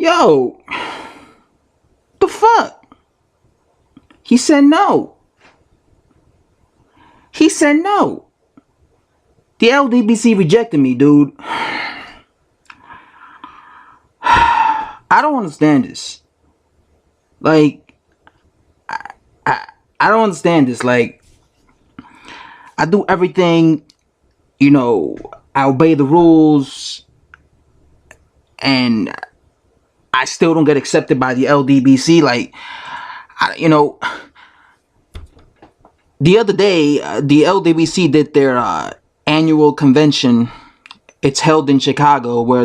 Yo, the fuck? He said no. He said no. The Ldbc rejected me, dude. I don't understand this. Like, I don't understand this. Like, I do everything, you know, I obey the rules, and I still don't get accepted by the Ldbc. Like, the other day, the Ldbc did their annual convention. It's held in Chicago, where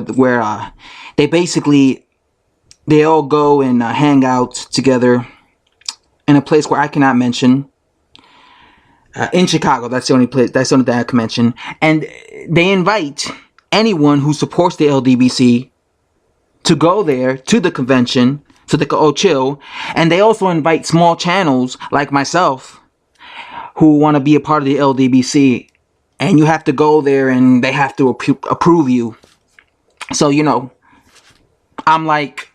they all go and hang out together in a place where I cannot mention. In Chicago, that's the only place. That's the only thing I can mention. And they invite anyone who supports the Ldbc to go there to the convention so they can all chill. And they also invite small channels like myself who want to be a part of the Ldbc. And you have to go there and they have to approve you. So, I'm like,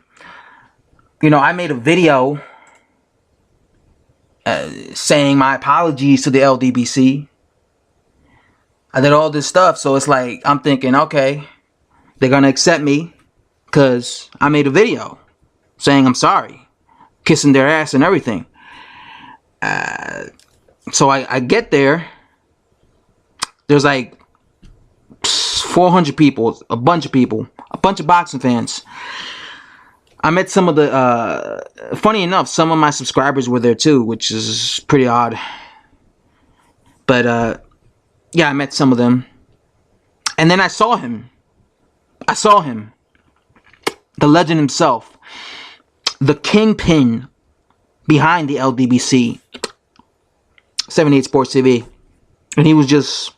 I made a video saying my apologies to the Ldbc. I did all this stuff, so it's like, I'm thinking, okay, they're gonna accept me because I made a video saying I'm sorry, kissing their ass and everything. So I get there, there's like 400 people, a bunch of boxing fans. I met some of the, funny enough, some of my subscribers were there too, which is pretty odd. But, yeah, I met some of them. And then I saw him. The legend himself. The kingpin behind the Ldbc. 78 Sports TV. And he was just,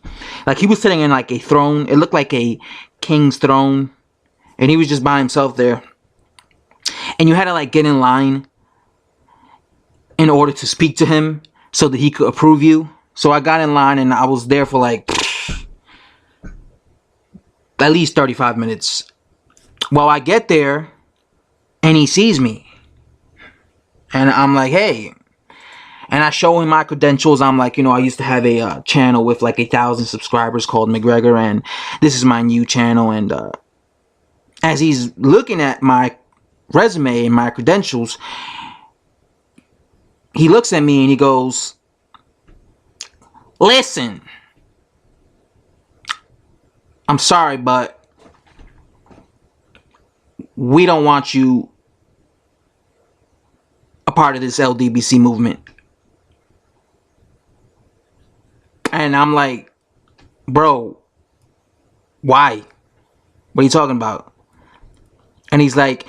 like, he was sitting in like a throne. It looked like a king's throne. And he was just by himself there. And you had to like get in line in order to speak to him so that he could approve you. So I got in line and I was there for like at least 35 minutes. Well, I get there and he sees me. And I'm like, hey. And I show him my credentials. I'm like, I used to have a channel with like 1,000 subscribers called McGregor. And this is my new channel. And as he's looking at my resume and my credentials, he looks at me and he goes, listen, I'm sorry, but we don't want you a part of this Ldbc movement. And I'm like, bro, why? What are you talking about? And he's like,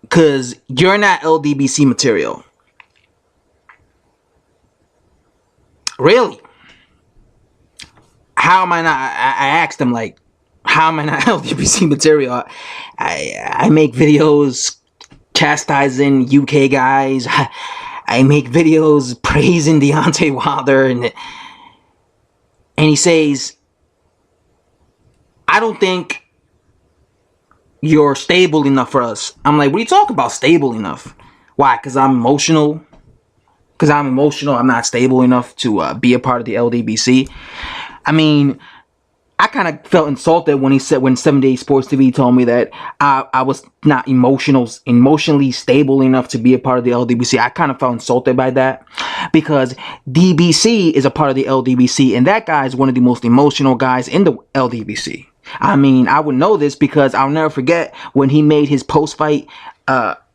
because you're not Ldbc material. Really? How am I not? I asked him, like, how am I not Ldbc material? I make videos chastising UK guys. I make videos praising Deontay Wilder. And he says, I don't think you're stable enough for us. I'm like, what are you talking about, stable enough? Why? Because I'm emotional? Because I'm emotional, I'm not stable enough to be a part of the Ldbc? I mean, I kind of felt insulted when 78 Sports TV told me that I was not emotionally stable enough to be a part of the Ldbc. I kind of felt insulted by that because DBC is a part of the Ldbc, and that guy is one of the most emotional guys in the Ldbc. I mean, I would know this because I'll never forget when he made his post-fight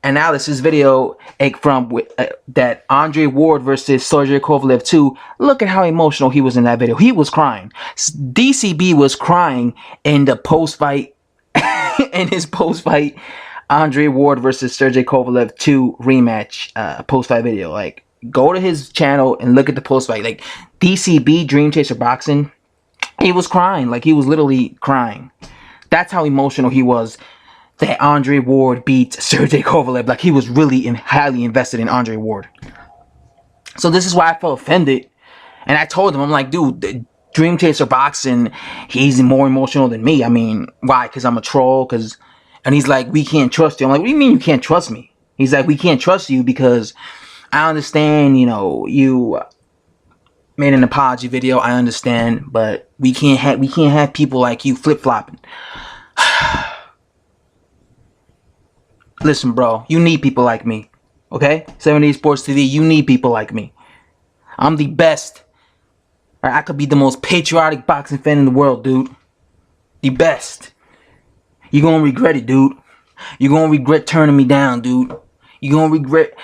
analysis video from that Andre Ward versus Sergey Kovalev 2. Look at how emotional he was in that video. He was crying. DCB was crying in the post-fight, in his post-fight Andre Ward versus Sergey Kovalev 2 rematch post-fight video. Like, go to his channel and look at the post-fight. Like, DCB, Dream Chaser Boxing, he was crying. Like, he was literally crying. That's how emotional he was that Andre Ward beat Sergey Kovalev. Like, he was really highly invested in Andre Ward. So this is why I felt offended. And I told him, I'm like, dude, Dream Chaser Boxing, he's more emotional than me. I mean, why? Because I'm a troll? Because And he's like, we can't trust you. I'm like, what do you mean you can't trust me? He's like, we can't trust you because I understand, you made an apology video. I understand, but we can't have people like you flip-flopping. Listen, bro, you need people like me. Okay? 70 Sports TV, you need people like me. I'm the best. I could be the most patriotic boxing fan in the world, dude. The best. You're gonna regret it, dude. You're gonna regret turning me down, dude. You're gonna regret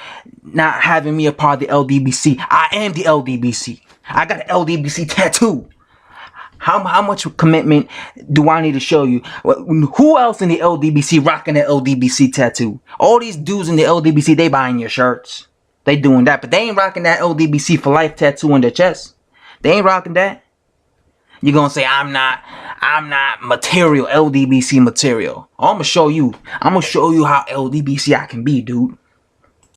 not having me a part of the LDBC. I am the LDBC. I got an LDBC tattoo. How much commitment do I need to show you? Who else in the LDBC rocking the LDBC tattoo? All these dudes in the LDBC, they buying your shirts. They doing that, but they ain't rocking that LDBC for life tattoo on their chest. They ain't rocking that. You're gonna say I'm not material, LDBC material. I'm gonna show you how LDBC I can be, dude.